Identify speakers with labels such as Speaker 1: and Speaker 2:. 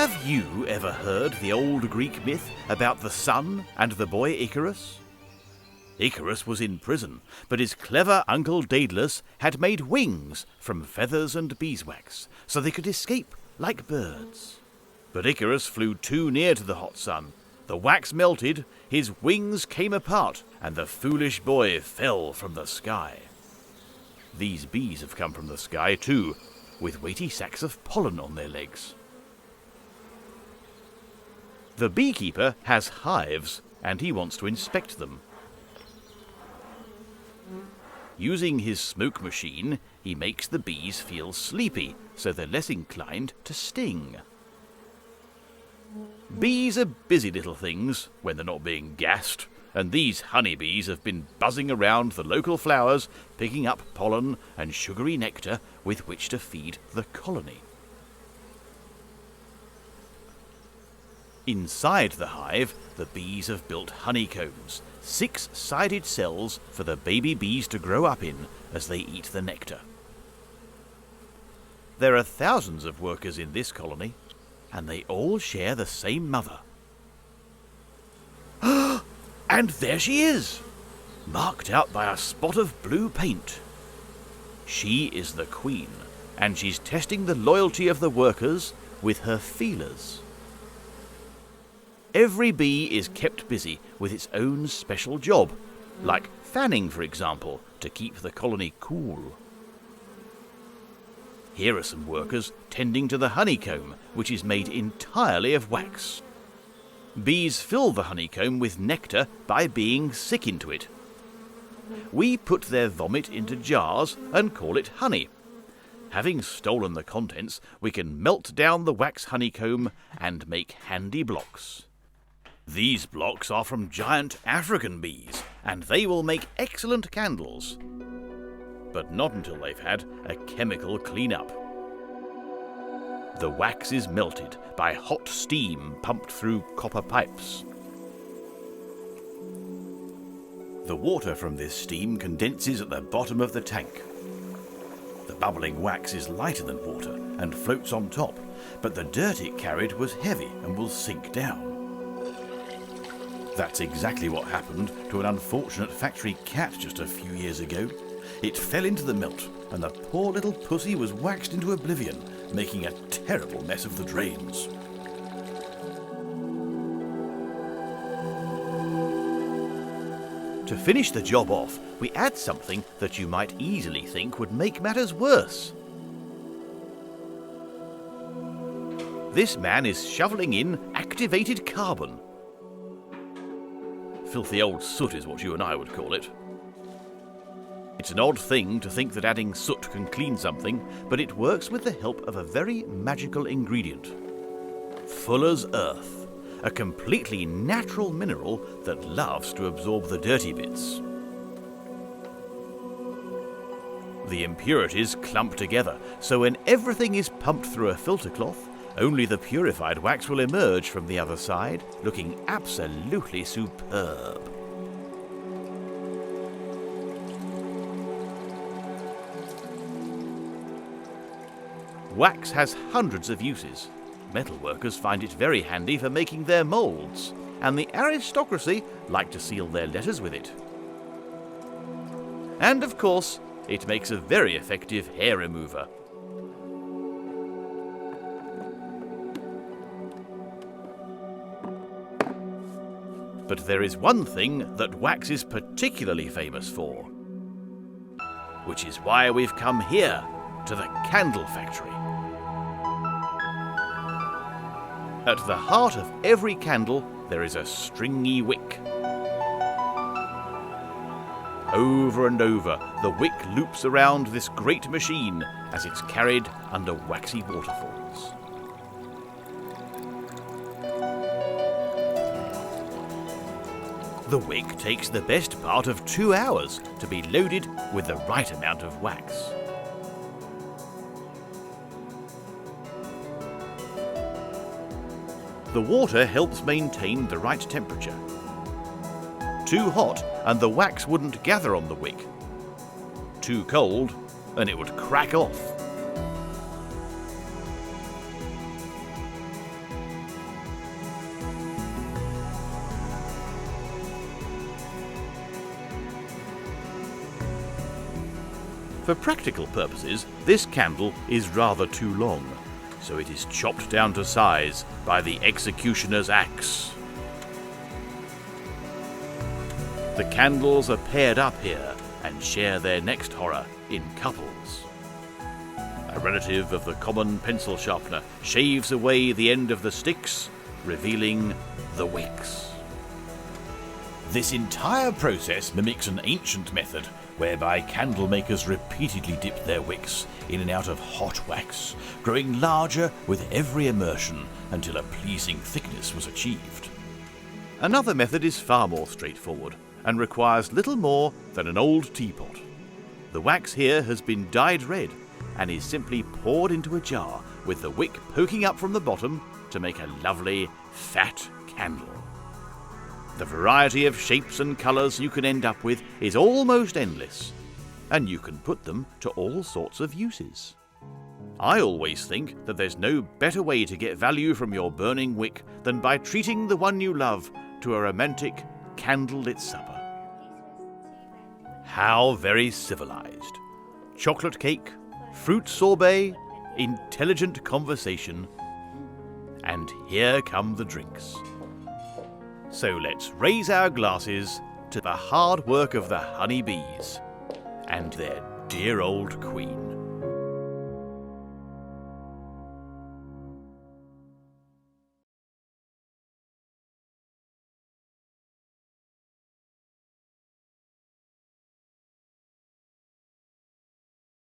Speaker 1: Have you ever heard the old Greek myth about the sun and the boy Icarus? Icarus was in prison, but his clever uncle Daedalus had made wings from feathers and beeswax, so they could escape like birds. But Icarus flew too near to the hot sun. The wax melted, his wings came apart, and the foolish boy fell from the sky. These bees have come from the sky too, with weighty sacks of pollen on their legs. The beekeeper has hives, and he wants to inspect them. Using his smoke machine, he makes the bees feel sleepy, so they're less inclined to sting. Bees are busy little things when they're not being gassed, and these honeybees have been buzzing around the local flowers, picking up pollen and sugary nectar with which to feed the colony. Inside the hive, the bees have built honeycombs, 6-sided cells for the baby bees to grow up in as they eat the nectar. There are thousands of workers in this colony, and they all share the same mother. And there she is, marked out by a spot of blue paint. She is the queen, and she's testing the loyalty of the workers with her feelers. Every bee is kept busy with its own special job, like fanning, for example, to keep the colony cool. Here are some workers tending to the honeycomb, which is made entirely of wax. Bees fill the honeycomb with nectar by being sick into it. We put their vomit into jars and call it honey. Having stolen the contents, we can melt down the wax honeycomb and make handy blocks. These blocks are from giant African bees, and they will make excellent candles. But not until they've had a chemical clean-up. The wax is melted by hot steam pumped through copper pipes. The water from this steam condenses at the bottom of the tank. The bubbling wax is lighter than water and floats on top, but the dirt it carried was heavy and will sink down. That's exactly what happened to an unfortunate factory cat just a few years ago. It fell into the melt, and the poor little pussy was waxed into oblivion, making a terrible mess of the drains. To finish the job off, we add something that you might easily think would make matters worse. This man is shoveling in activated carbon. Filthy old soot is what you and I would call it. It's an odd thing to think that adding soot can clean something, but it works with the help of a very magical ingredient. Fuller's Earth, a completely natural mineral that loves to absorb the dirty bits. The impurities clump together, so when everything is pumped through a filter cloth, only the purified wax will emerge from the other side, looking absolutely superb. Wax has hundreds of uses. Metalworkers find it very handy for making their moulds, and the aristocracy like to seal their letters with it. And of course, it makes a very effective hair remover. But there is one thing that wax is particularly famous for, which is why we've come here to the candle factory. At the heart of every candle, there is a stringy wick. Over and over, the wick loops around this great machine as it's carried under waxy waterfalls. The wick takes the best part of 2 hours to be loaded with the right amount of wax. The water helps maintain the right temperature. Too hot and the wax wouldn't gather on the wick. Too cold and it would crack off. For practical purposes, this candle is rather too long, so it is chopped down to size by the executioner's axe. The candles are paired up here and share their next horror in couples. A relative of the common pencil sharpener shaves away the end of the sticks, revealing the wicks. This entire process mimics an ancient method whereby candle makers repeatedly dipped their wicks in and out of hot wax, growing larger with every immersion until a pleasing thickness was achieved. Another method is far more straightforward and requires little more than an old teapot. The wax here has been dyed red and is simply poured into a jar with the wick poking up from the bottom to make a lovely, fat candle. The variety of shapes and colours you can end up with is almost endless, and you can put them to all sorts of uses. I always think that there's no better way to get value from your burning wick than by treating the one you love to a romantic candlelit supper. How very civilized. Chocolate cake, fruit sorbet, intelligent conversation, and here come the drinks. So let's raise our glasses to the hard work of the honey bees and their dear old queen.